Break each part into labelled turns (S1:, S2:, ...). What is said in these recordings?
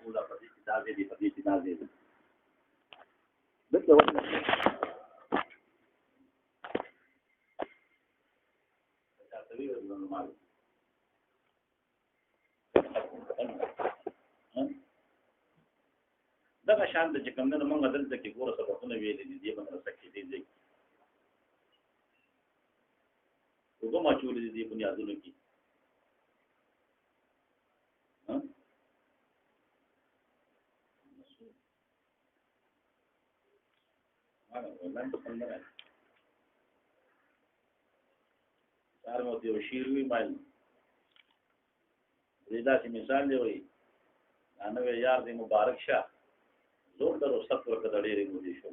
S1: مولا پدې کې دا دې پدې کې دا دې دغه وخت تاسو یې نورمال دا شان د چې کوم نه موږ دلته کې ګوره سبقونه ویلې دي په مدرسه کې دي وګورم چې ولې دي بنیادونه کې چار مو دی شیر وی مایل دا چې مثال دی وای انا وی یار دی مبارک شه زور درو ست ورکړه ډېرې مو دي شو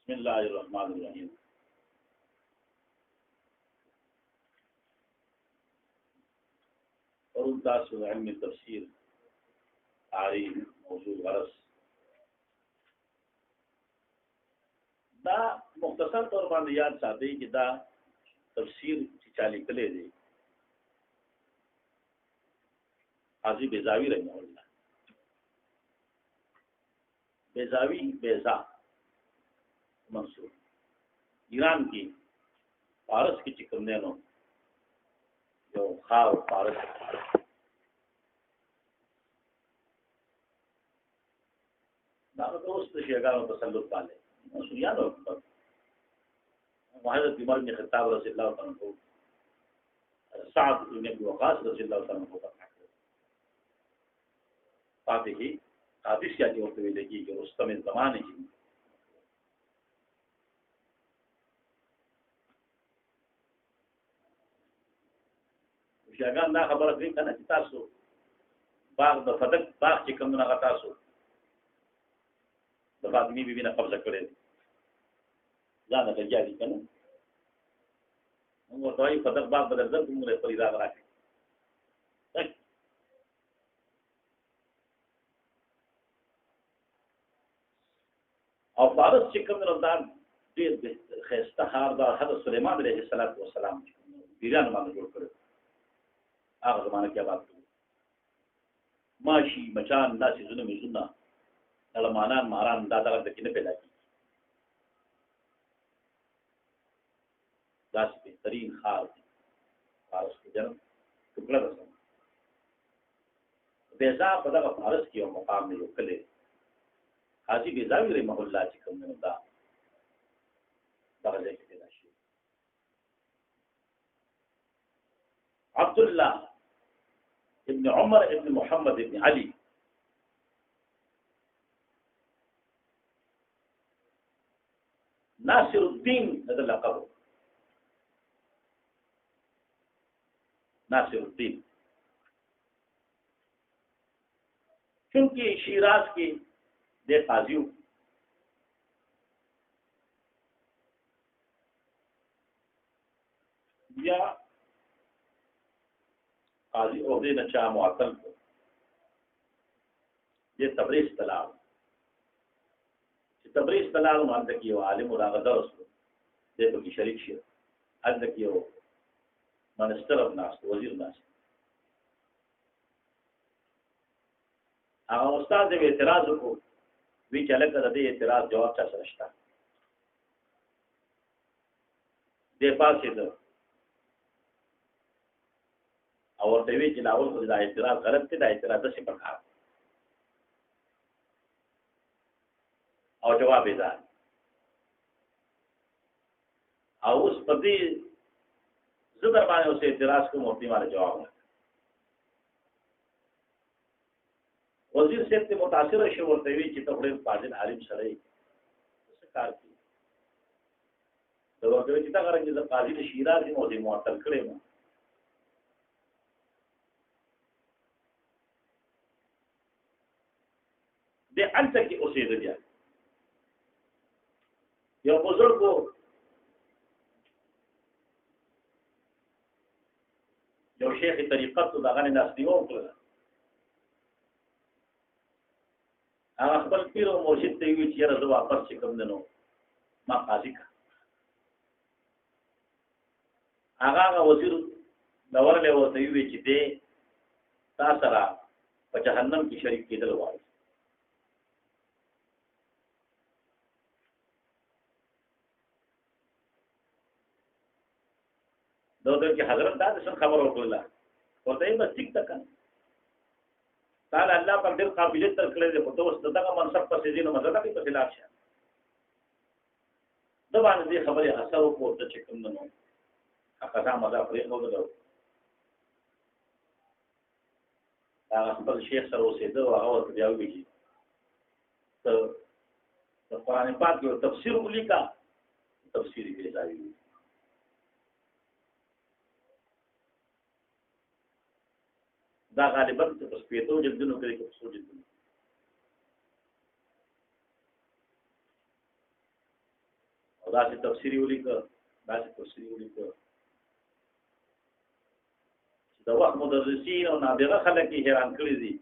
S1: بسم الله الرحمن الرحیم اور تاسو علم تفسیر تعلیم موضوع غرض دا مختصر طور باندې یاد ساتئ چې دا تفسیر چې چالي کړي دي حاجی بیضاوی رحمه الله بیضاوی بیضا منصور ایران کې فارس کې چې کوم نه نو یو خاو فارس دا اوس د شیګانو تسلط باندې سنیانو حضرت عمر بن خطاب رضی الله تعالی عنہ سعد بن ابي وقاص رضی الله تعالی عنہ فاتحی حدیث یا جو ته ویل کیږي رستم زمانه کې شیګان دا خبره کوي کنه چې تاسو باغ د فدق باغ چې کوم نه تاسو د فاطمی بیبي نه قبضه کړې ځان ته جاري کنه موږ دوی فدق باغ بدل ځل موږ په اړه راځي او فارس چې کوم نه دا ډېر خسته هار دا حضرت سليمان عليه السلام بیران باندې جوړ کړو هغه زمانه کې آباد کړو ماشي مچان داسې زونه مزونه علمانان ماران دا دغه کې نه پیدا کیږي داسې بهترین خار دی فارس کې جنم ټکړه ده بیضا په دغه فارس کې یو مقام نه یو کلی حاجی بیضاوی رحمه الله چې کوم نه دا دغه ځای کې پیدا شي عبد الله ابن عمر ابن محمد ابن علي ناصر الدین هذا لقب ناصر الدین چونکہ شیراز کے دے قاضیوں یا قاضی عہدے نچا معطل کو یہ تبریز طلاق تبریز طلاق مانتا کہ وہ عالم اور آغا درس کو دیکھو کی شریک شیر حد کہ وہ منسٹر اب ناس کو وزیر ناس آغا استاد دے اعتراض کو وی چلک کر دے اعتراض جواب چا سرشتا دے پاس سے در اور دیوی جلاول کو دا اعتراض غلط تھے دا اعتراض سے پکھا اور جواب ادار اور اس پتی زدر بانے اسے اعتراض کو مفتی والے جواب لگا وزیر صاحب تے متاثر شو ورته وی چې تبړې فاضل عالم سره څه کار کوي دا ورته چې دا غره چې د قاضي د شیراز موضوع معطل کړي ما د انت کې اوسېده بیا یو بزرګ یو شیخ طریقت دا غنی ناس دیو کړل هغه خپل پیر او مرشد ته وی چې راځه واپس کوم دنو ما قاضي کا هغه وزیر دورله ورته وی چې دې تاسو را په جهنم کې شریک کېدل وایي. دوی کې حضرت دا څه خبر ورکړه ورته یې بس ټیک تکا تعالی الله پر دې قابلیت تر کړې ده په توسط دغه منصب په سيزي نو مزه کوي په خلاف شه د باندې خبره اثر وکړه چې کوم نو هغه مزه پرې نو درو دا خپل شیخ سره اوسېده او هغه ورته بیا ویږي ته د قرآن پاک یو تفسیر ولیکا تفسیر بیضاوی دا غالبا په سپېتو جلدونو کې په څو جلدونو او دا چې تفسیر ولیکا دا چې تفسیر ولیکا د وخت مدرسین او نابغه خلک یې حیران کړي دي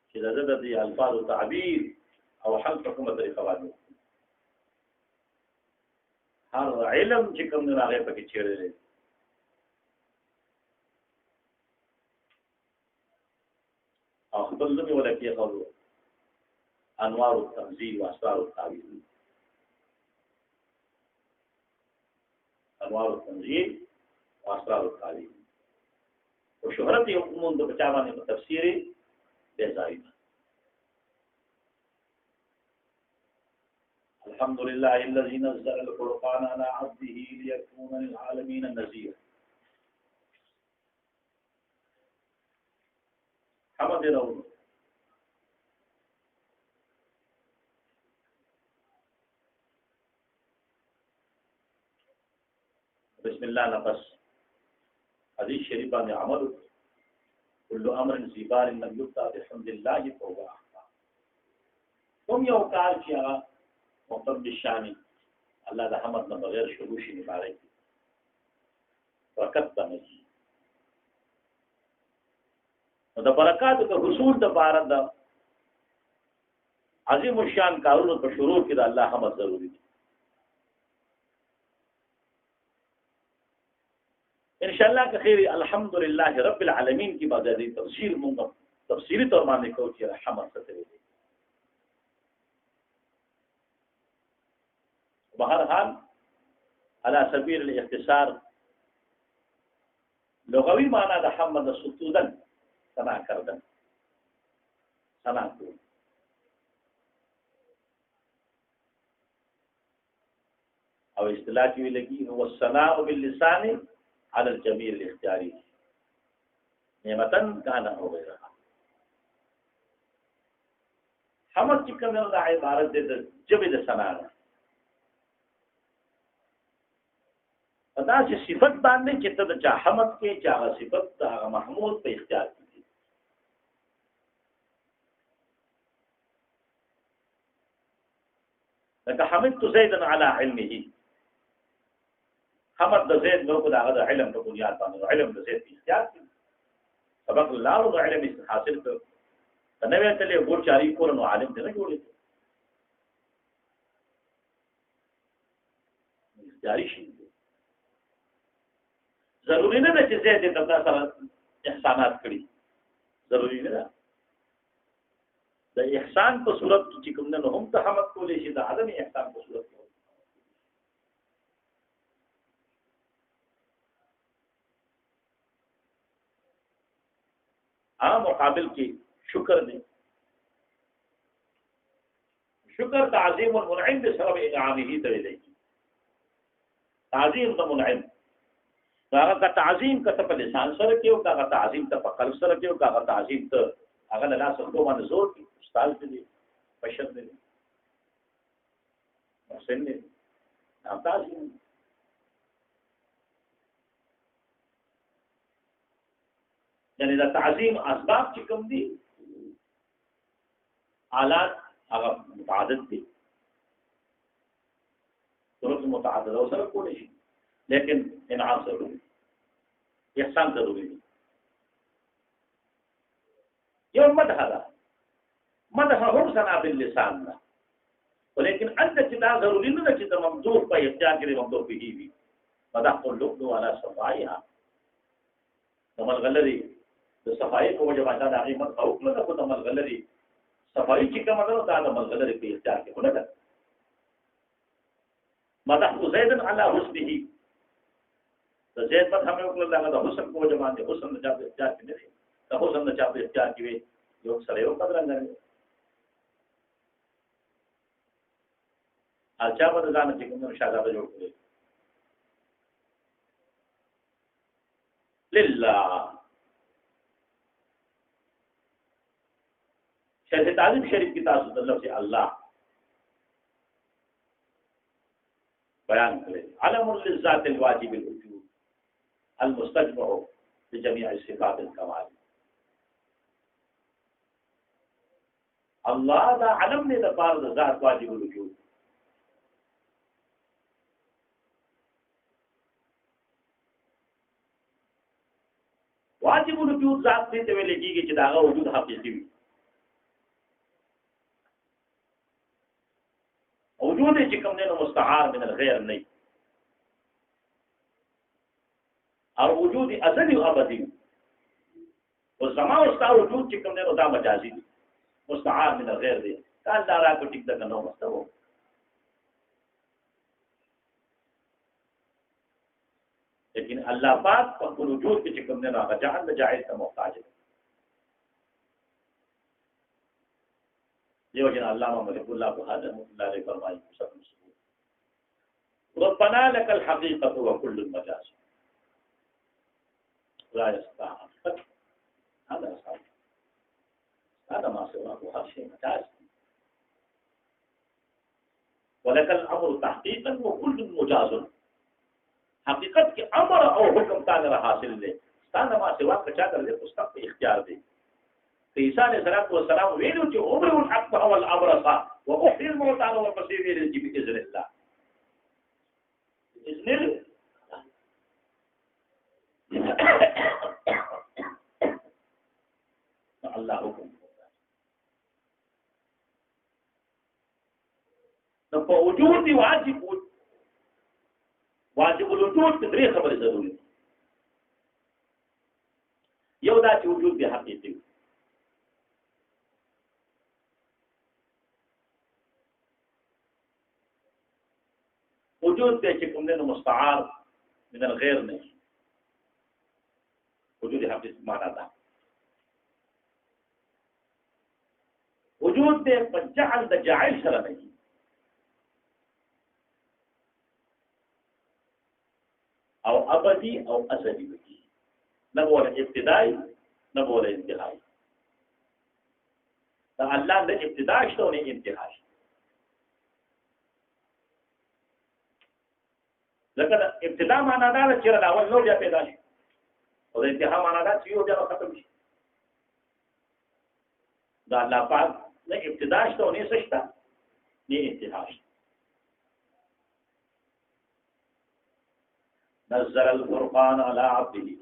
S1: چې د دې الفاظ او تعبیر او حل په کومه طریقه باندې هر علم چې کوم نه راغی پکې چیرې او خپل نوم ولا کې خلو انوار التنزيل واسرار التعبير انوار التنزيل واسرار التعبير وشهرت يوم د بچاوانه په تفسیر بیضاوی. الحمد لله الذي نزل القرآن على عبده ليكون للعالمين نذيرا. حمد له بسم الله نفس حدیث شریف باندې عمل كل امر زبار لم يبدا بحمد الله فهو اخطا. کوم یو کار چې هغه مقتض الشان الله د حمد نه بغیر شروع شي نه باري برکت باندې د برکات د حصول د بار د عظیم الشان کارونو په شروع کې د الله حمد ضروری دی. انشاءاللہ که خیر الحمدللہ رب العالمین کی بعد دی تفسیر مونږ تفسیری طور باندې کوو چې رحمت څه دی. بهر حال على سبیل الاختصار لغوی معنی د حمد سطودن ثنا کردن ثنا کو او اصطلاح کی لګي هو الثناء باللسان على الجميع الاختياري نعمتا كان او غيرها. حمد چې کومه د عبارت د جبه د ثنا ده پدا چې صفت باندې چې ته د چا حمد کې چا صفت هغه محمود په اختیار کې دي. لکه حمدت زيدا على علمه حمد د زید نو کو داغه د علم په بنیاد باندې علم د زید په اختیار کې سبق الله او علم حاصل کړ نو وی ته له ګور چاري کول نو عالم دې نه جوړي اختیاري شي. ضروري نه ده چې زید د تاسو سره احسانات کړی ضروري نه ده د احسان په صورت کې چې کوم نه هم ته حمد کولې شي د عدم احسان په صورت کې مقابل کی شکر نے شکر تعظیم المنعم بسبب انعامه تللی تعظیم د منعم هغه کا تعظیم کا په لسان سره کېو کا تعظیم ته په قلب سره کېو کا تعظیم ته هغه له لاس په باندې زور کی استاد دې بشر دې محسن دې تعظیم یعنی دا تعظیم اسباب چې کوم دي آلات هغه متعدد دي طرق متعدده او سره کولی شي لیکن انعام ضروري احسان ضروري دي. یو مدح ده مدح هم سنا باللسان ده ولیکن انت چې دا ضروري نه ده چې د ممدوح په اختیار کې ممدوح به وي مدحت اللؤلؤ على صفائها ملغلري د صفای په وجه باندې دا غي مت او کله په ملغلري صفای چې کومه ده دا د ملغلري په اختیار کې ونه ده. مدحت زيدا على حسنه د زید په هم یو کله دا د حسن په وجه باندې حسن د جواب اختیار کې نه دی د حسن د جواب اختیار کې وي یو سره یو قدر نه لري اچھا په ځان چې کوم شاګرد جوړ کړي لله شریف تعلیم شریف کی تاسو د لفظ الله بیان کړي علم للذات الواجب الوجود المستجمع لجميع صفات الكمال الله دا علم نه د پاره د ذات واجب الوجود واجب الوجود ذات دې ته ویل کېږي چې دا وجود حقيقي وي وجود چې کوم نه مستعار من الغير نه او وجود ازلی او ابدی او زمان او ستا وجود چې کوم نه دا مجازي دي مستعار من الغير دي قال دا را کو ټیک دا نو مستو لیکن الله پاک په وجود کې چې کوم نه هغه جهان جائز ته محتاج دی. دیو جن علامہ ملک اللہ بہادر اللہ علیہ فرمائی ربنا لك الحقيقة وكل المجاز لا يستطيع هذا صحيح هذا ما سواه هذا شيء مجاز ولك الأمر تحقيقا وكل مجاز حقیقت کے امر اور حکم تعالی حاصل لے ستانه ما سوا کچا کر دے پستق په اختیار دی. عیسی علیہ السلام ویلو چې عمر الحق هو الابرص واحيي الموتى والبصير باذن الله باذن الله حکم نو په وجود دی واجب الوجود کې درې خبرې ضروري دي. یو دا چې وجود دی حقیقي وجود دی چې کوم نه مستعار من الغير نه وجود حقیقي معنا ده وجود دی په جعل د جاعل سره نه او ابدی او ازلی وي نه ولا ابتدائي نه ولا انتهائي دا الله د ابتدا شته او نه انتها شته لکه ابتدا معنا دا چې اول نو بیا پیدا شي او د انتها معنا دا چې یو بیا ختم شي دا الله پاک نه ابتدا شته او نه شته نه انتها شته. نزل القرآن على عبده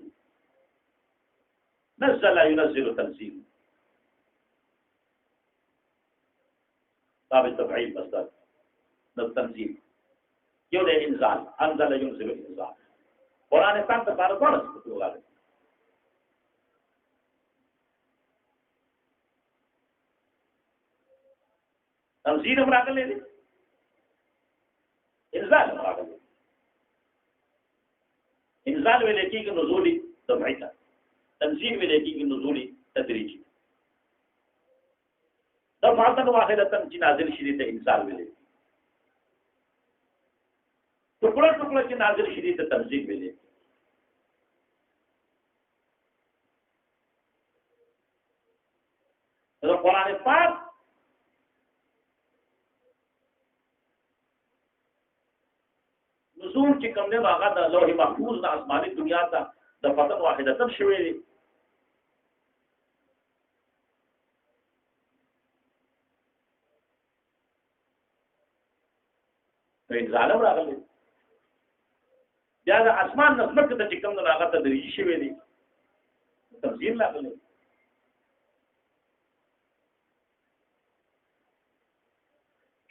S1: نزل ينزل تنزيل باب التفعيل مصدر التنزيل يو ده انزال انزل ينزل انزال قرآن پاک ته بار بار څه وغواړي تنزيل راغلی دی انزال راغلی انزال ویل کېږي نزولي طبيعي تنزيل ویل کېږي نزولي تدریجي دفعه واحده چې نازل شي ته انزال ویل ټوکړه ټوکړه چې نازل شي ته تنزيل ویل دا قرآن پاک نزول چې کوم نه هغه د لوح محفوظ د آسماني دنیا ته د فتن واحده شوی دی. ظالم راغلی بیا د اسمان نسمت ته چې کوم نه هغه ته درېږي شوی دی تفسیر راغلی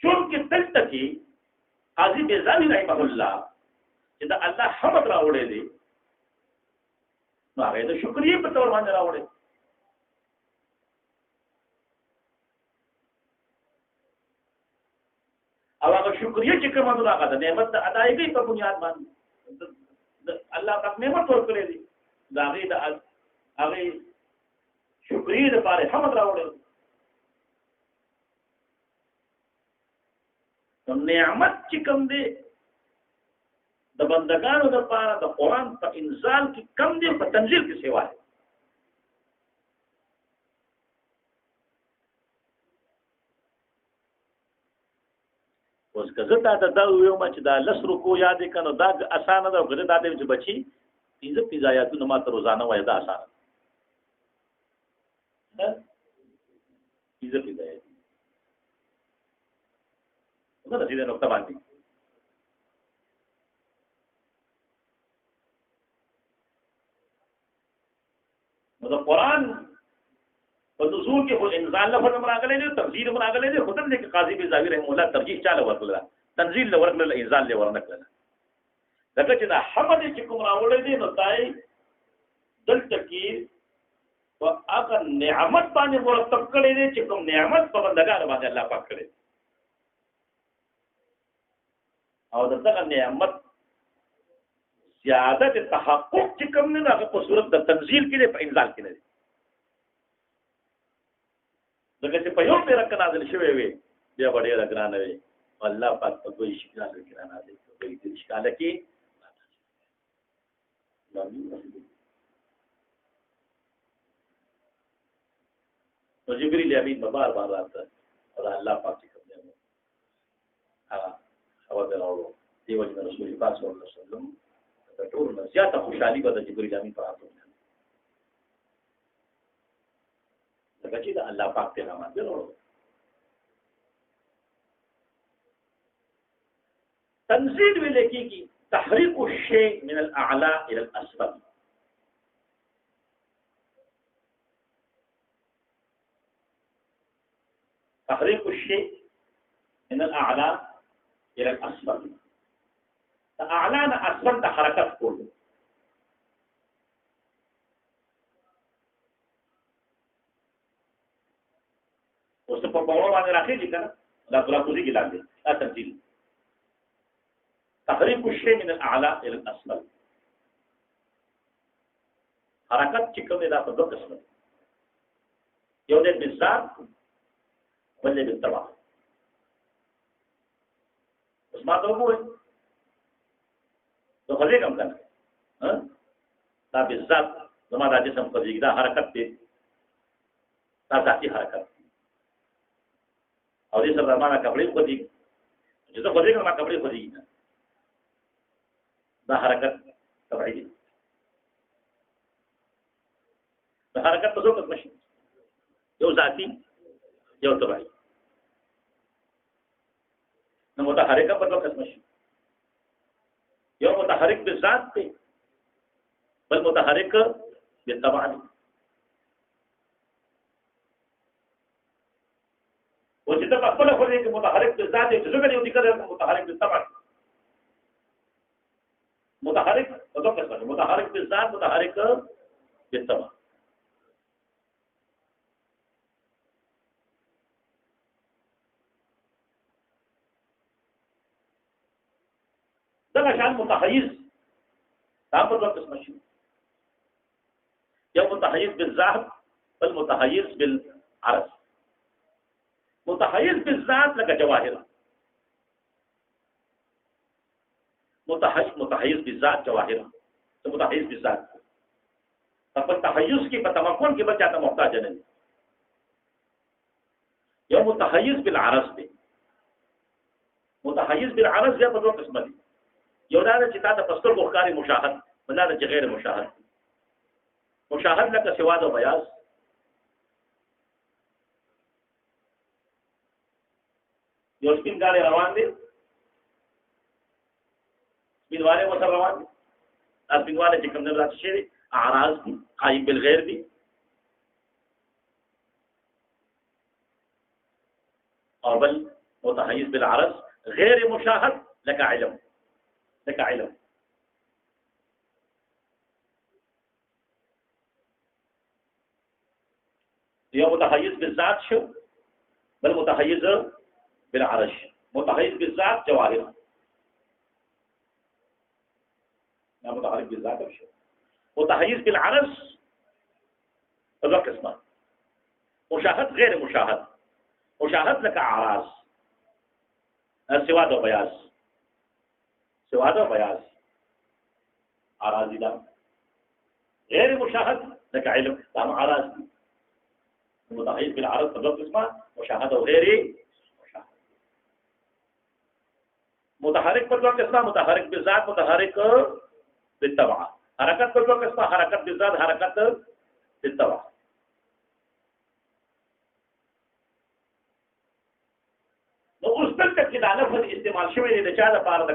S1: چونکه دلته کې قاضي بیضاوی رحمه الله چې دا الله حمد راوړی دی نو هغه د شکرې په تور باندې راوړی. او هغه شکرې چې کومه ده هغه د نعمت د ادایګۍ په بنیاد باندې الله پاک نعمت ورکړي دي دا هغه د هغه شکرې لپاره حمد راوړي. نو نعمت چې کوم دی د بندگانو لپاره د قرآن په انزال کې کم دی په تنزیل کې سیوا دی. اوس که زه تا ته دا ووایم چې دا لس رکو یاد کړه نو دا اسانه ده، خو زه دا وایم چې بچي پنځه آیاتونه ما ته روزانه وایه دا اسانه ده. پنځه آیات نو د دې نقطه باندې نو د قرآن په نزول کې خو انزال لفظ راغلی دی، تفسیر راغلی دی، خو دلته کې قاضي بیضاوی رحمه الله ترجیح چاله ورکړله، تنزیل له ورکړله، انزال له ورنکړله. لکه چې دا حمد چې کوم راوړی دی نو دای دلته کې په هغه نعمت باندې مرتب کړی دی چې کوم نعمت په بندګانو باندې الله پاک کړی او دغه نعمت زیادت تحقق چې کوم نه هغه په صورت د تنزیل کې دی، په انزال کې نه دی. لکه چې په یو پیره کې نازل شوی وي بیا به ډېره ګرانه وي، الله پاک په دوی شکاله کې را نازل کړي، په دوی شکاله کې نو جبریل امین به بار بار راته او الله پاک چې کوم دی هغه خبر راوړو. دیو جن رسول پاک صلی الله علیه وسلم د ټول نه زیاته خوشحالي به د جبریل امین پر راته لکه چې د الله پاک پیغامات دی راوړو. تنزيل ولکېږي تحریک الشیء من الاعلى الى الاسفل. تحریک الشیء من الاعلى الى الاسفل. اعلى نه اسفل ته حرکت کول. اوس په باور باندې راځي کنه دا تراکوزي کې لاندې دا تنزيل. تحریک الشیء من الاعلى الى الاسفل. حرکت چې کوم دا په دوه قسمه یو د بالذات بل د بالتبع. اوس ما ته وګورئ تو خدای کوم کنه دا بالذات زما د جسم خدای دا حرکت دی، دا ذاتي حرکت او دې سره معنا کپڑے خدای چې زه خدای کوم کپڑے خدای نه دا حرکت تبعی دی. دا حرکت په څو قسم شي، یو ذاتی یو تبعی. نو متحرک په څو قسم شي، یو متحرک بالذات دی بل متحرک بالتبع دی. او چې دا خپل خدای کې متحرک بالذات دی چې څنګه یو ذکر متحرک بالتبع. متحرک په دوه قسمه دي، متحرک بالذات، متحرک بالتبع. دغه شان متحیز دا په دوه قسمه شي، یو متحیز بالذات بل متحیز بالعرض. متحیز بالذات لکه جواهر، متحیز بالذات جواهر، تو متحیز بالذات په تحیز کې په تمکن کې بچا ته محتاج نه دي. یو متحیز بالعرض دی. متحیز بالعرض یا په دوه قسمه دي، یو دا چې تا ته پستر ګوخاري مشاهد، بل دا چې غیر مشاهد. مشاهد لکه سواد او بیاض، یو سپین ګاډي روان دي، سپینواله مو سره روان دي، سپینواله چې کوم نه راځي شي اعراض دي، قائم بالغیر دي. او بل متحیز بالعرض غیر مشاهد لك علم، لك علم يا متحيز بالذات شو بل متحيز بالعرش. متحيز بالذات جواهر، يا متحرك بالذات شو. متحيز بالعرش هذا قسمه. مشاهد غير مشاهد. مشاهد لك أعراض سواد وبياض، سواد وبياض أعراض لا غير مشاهد لك علم لا أعراض. متحيز بالعرض هذا قسمه مشاهد وغير مشاهد. متحرك پر قسمه متحرك بالذات متحرك بالتبع. حركت پر قسمه حركت بالذات حركت بالتبع. نو اوس دلته کې دا لفظ استعمال شوی دی د چا لپاره د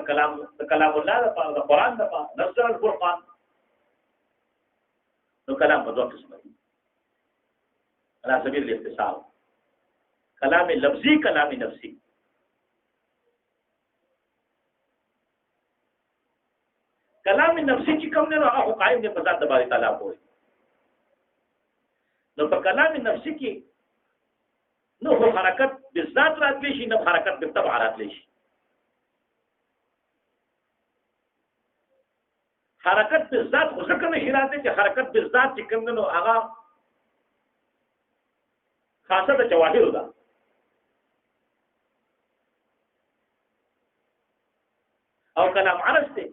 S1: کلام الله لپاره د قرآن لپاره نزل القرآن. نو کلام په دوه قسمه دي على سبيل الاختصار. کلام لفظي کلام نفسي. کلام نفسي چې کوم نه هغه قائم دی په ذات د باری تعالی پورې. نو په کلام نفسي کې نو هو حرکت بالذات راتلی شي، نو حرکت بالطبع راتلی شي. حرکت بالذات خو ځکه نشي راتلی چې حرکت بالذات چې کوم نو هغه خاصه د جواهر ده. او کلام عرض دی.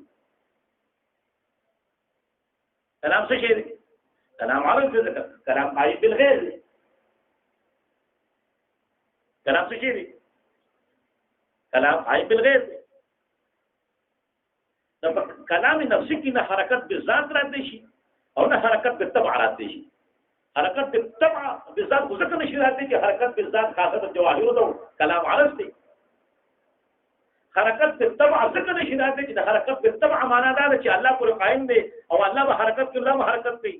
S1: کلام څه شي دی؟ کلام عرض دی. کلام قائم بالغیر دی. کلام څه شي دی؟ کلام قائم بالغیر دی. نو کلام نفسي کې نه حرکت بالذات راتلی شي او نه حرکت بالطبع راتلی شي. حرکت بالطبع بالذات خو ځکه نشي راتلی چې حرکت بالذات خاصه د جواهر ده. کلام عرض دی. حرکت بالطبع ځکه نشي راتلی چې د حرکت بالطبع معنا دا ده چې الله پر قائم دی او الله به حرکت کوي، الله به حرکت کوي.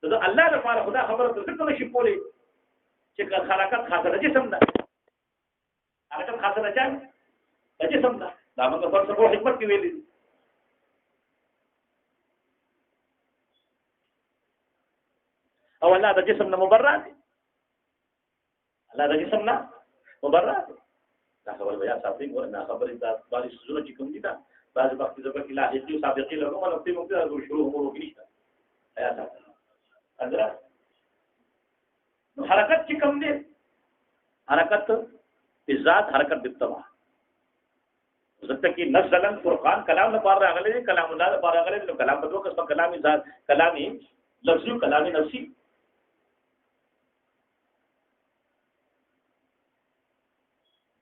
S1: نو الله لپاره خدا خبره ځکه نشي کولی چې حرکت خاصه د جسم ده. حرکت خاصه د چا د جسم ده. دا موږ په فلسفه او حکمت کې ویلي دي. او الله د جسم نه مبرأ دی. الله د جسم نه مبرأ دی. دا خبر بیا ساتي ګور نه خبرې دا باندې سوزونه چې کوم دي دا بعض وخت د بکې لا هیڅ سابقې له نومه نقطې ممکن د شروع امور کې نشته. آیا تاسو اندرا حرکت چې کوم دی حرکت بالذات حرکت بالطبع. ځکه چې نزل القرآن کلام لپاره راغلی دی، کلام الله لپاره راغلی دی. نو کلام په دوه قسمه کلامي ذات کلامي لفظي او کلامي نفسي.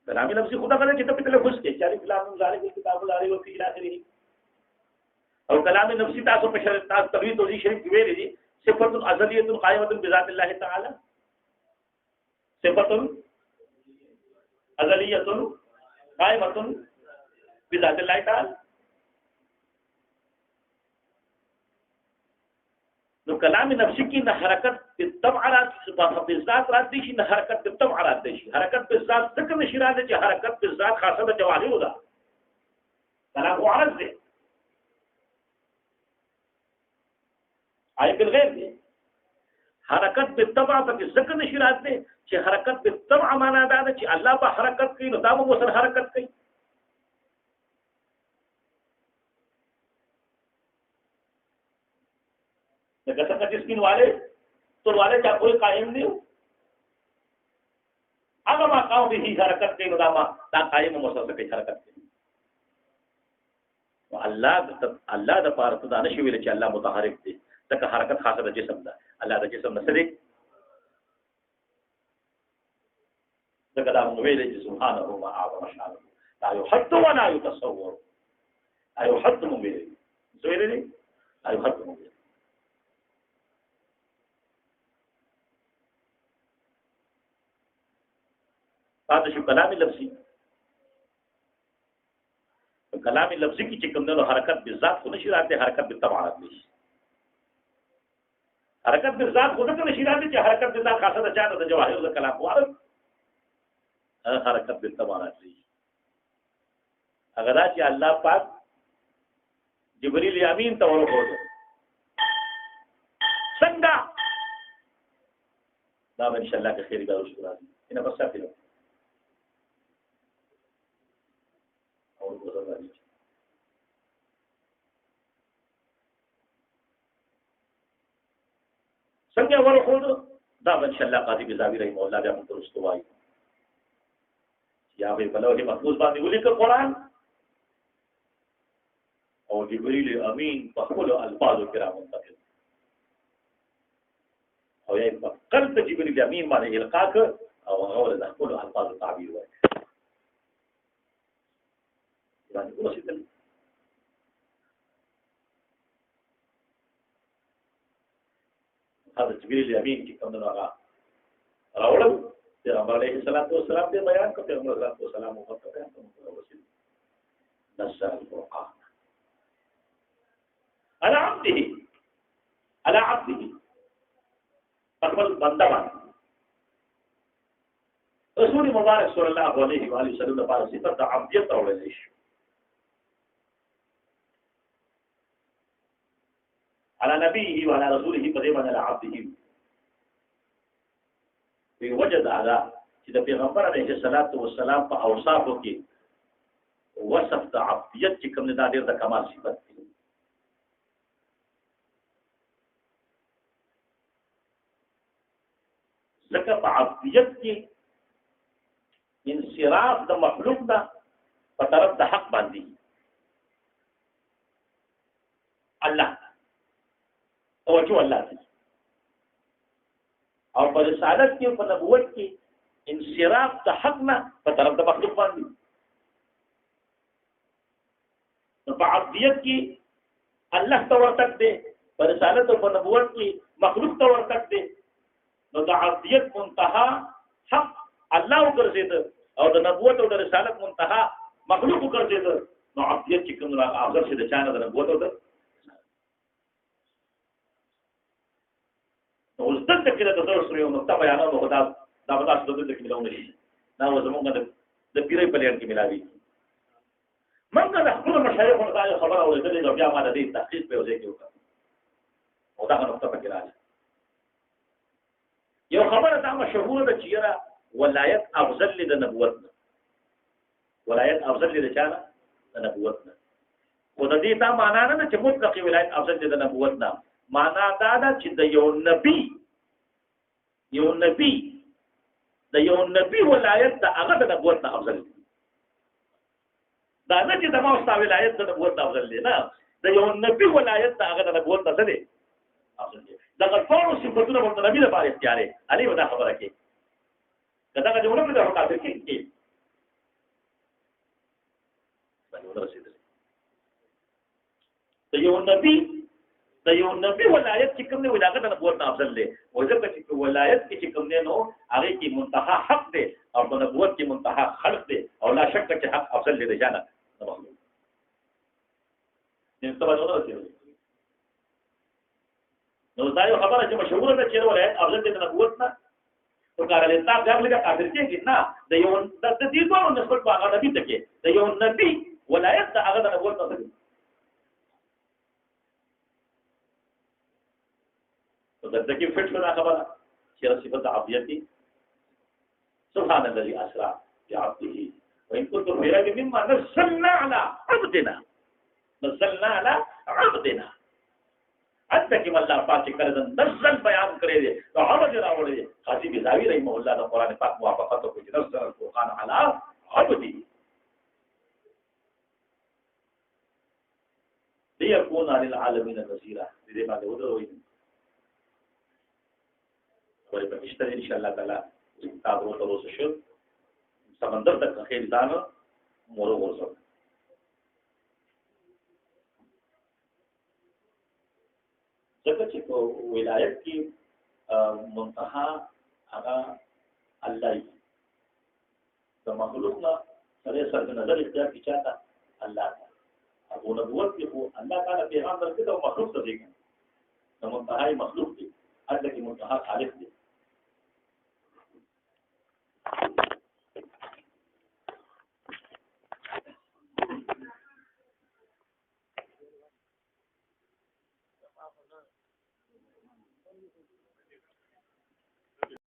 S1: کلامي لفظي خدا غلط چې په تلفظ کې چاري کلام ظالم کتاب الله علیه وفي اخره. او کلامي نفسي تاسو په شرط تاسو توحید او شریف کې ویلي دي صفات ازلیه قائمه بذات الله تعالی. صفات ازلیه قائمه بذات الله تعالی. نو کلام نفسي کې نه حرکت بالطبع رات بالذات راتلی شي، نه حرکت بالطبع راتلی شي. حرکت بالذات څنګه نشي راتلی چې حرکت بالذات خاصه د جواهر ده. کلام هو عرض دی. عین بالغیر دی. حرکت بالطبع پکې څنګه نشي راتلی چې حرکت بالطبع معنا دا ده چې الله په حرکت کوي نو دا به سره حرکت کوي. لکه څنګه چې سپین والے ټول والے چا کوئی قائم نه و هغه ما قاو به حرکت کوي نو دا قائم مسلسل کوي حرکت کوي. او الله د پاره ته دا نشي ویل چې الله متحرک دی ځکه حرکت خاصه د جسم ده. الله د جسم نه سره ځکه دا موږ ویل چې سبحانه و اعظم شانه لا يحد ولا يتصور. ايو حد مو ویل زویل دي ايو حد مو ویل. هذا شو كلام لفظي. کلام لفظي کی چې کوم نو حرکت بالذات خو نشي راځي، حرکت بالطبع راځي. حرکت بالذات خو نه نشي راځي چې حرکت بالذات خاصه د چا د جواهر د کلام وارد. حرکت بالطبع راځي. اگر چې الله پاک جبريل امین ته ورغوځي څنګه دا ان شاء الله که خیر به وشو راځي نه بس ساتلو او ګذر راځي څنګه ورخود دا ان شاء الله قاضي بیضاوی رحمه الله بیا موږ درست وایو یا به بلوه محفوظ باندې ولیکل قرآن او جبريل امين په خپل الفاظو کرام منتقل او یې په قلب جبريل امين باندې القا ک او هغه د خپل الفاظو تعبیر وایي باندې ورسېدل هذا جبريل امين چې کوم نه راوړل پیغمبر علیه الصلاۃ والسلام دې بیان کو پیغمبر علیه الصلاۃ والسلام او په بیان کوم ورسېدل نزل القرآن على عبده فقبل بندمان رسول مبارک صلی الله علیه و آله وسلم د پاره صفات عبدیت اورل شي على نبيه وعلى رسوله قديما على عبده في وجد على چې د پیغمبر علیه الصلاۃ والسلام په اوصافو کې وصف د عبدیت چې کوم نه د ډېر د کمال صفت دی ځکه په عبدیت کې انصراف د مخلوق نه په طرف د حق باندې الله توجه الله دی او په رسالت کې په نبوت کې انصراف د حق نه په طرف د مخلوق باندې نو په عبدیت کې الله ته ورتک دی په رسالت او په نبوت کې مخلوق ته ورتک دی نو د عبدیت منتها حق الله وګرځید او د نبوت او د رسالت منتها مخلوق وګرځید نو عبدیت چې کوم افضل شي د چانه د نبوت او د نو زدت کې د درس یو نقطه بیانونه خدا دا به تاسو د دې کې ملونه شي دا زمونږ د پیرې په لړ کې ملاوي منګه د خپل مشایخونو دا خبره اورېدلې نو بیا ما د دې تحقیق په وځي کې وکړ او دا نقطه پکې راځي یو خبره دا مشهوره ده چې یاره ولایت افضل د نبوت نه ولایت افضل د چانه د نبوت نه خو د دې دا معنا نه چې مطلق ولایت افضل د نبوت نه معنا دا ده چې د یو نبی ولایت د هغه د نبوت نه افضل دی دا نه چې د ما واست ولایت د نبوت نه افضل دی نه د یو نبی ولایت د هغه د نبوت نه څه دی افضل دی دا ټول صفاتونه د نبی لپاره اختیاري علي ودا خبره کوي دا جمله په دغه کافر کې باندې ورسېدل د یو نبی ولایت چې کوم دی ولایت د نبوت نه افضل دی او ځکه چې ولایت کې چې کوم دی نو هغه کې منتها حق دی او د نبوت کې منتها خلق دی او لا شک چې حق افضل دی جانا نو څه نو دا یو خبره چې مشهوره ده چې ولایت افضل دی د نبوت نه تو کار له تا ځکه لږه کافر کېږي نه د یو د دې دوه نسبت په هغه نبی ته کې د یو نبی ولایت د هغه د نبوت نه دی تو د دې فټ شو دا خبره چې صفات عبدیت سبحان الذي اسرا بعبده وان كنتم في ريب مما نزلنا على عبدنا حتی کې الله پاک کړه د نزل بیان کړی دی او هغه راوړی دی قاضي بیضاوی رحمه الله د قران پاک موافقت کوي چې نزل القرآن على عبده ليكون للعالمين نذيرا دې باندې ودروي ورې په مشته ان شاء الله تعالی تاسو ورته شو سمندر تک خیر ځان مورو ورسو ځکه چې په ولایت کې منتها هغه الله د مخلوق نه سره سره نظر اختیار کی چاته الله او نبوت کې هو الله تعالی پیغام درکړي او مخلوق ته دی نو منتها مخلوق دی الله کې منتها خالق دی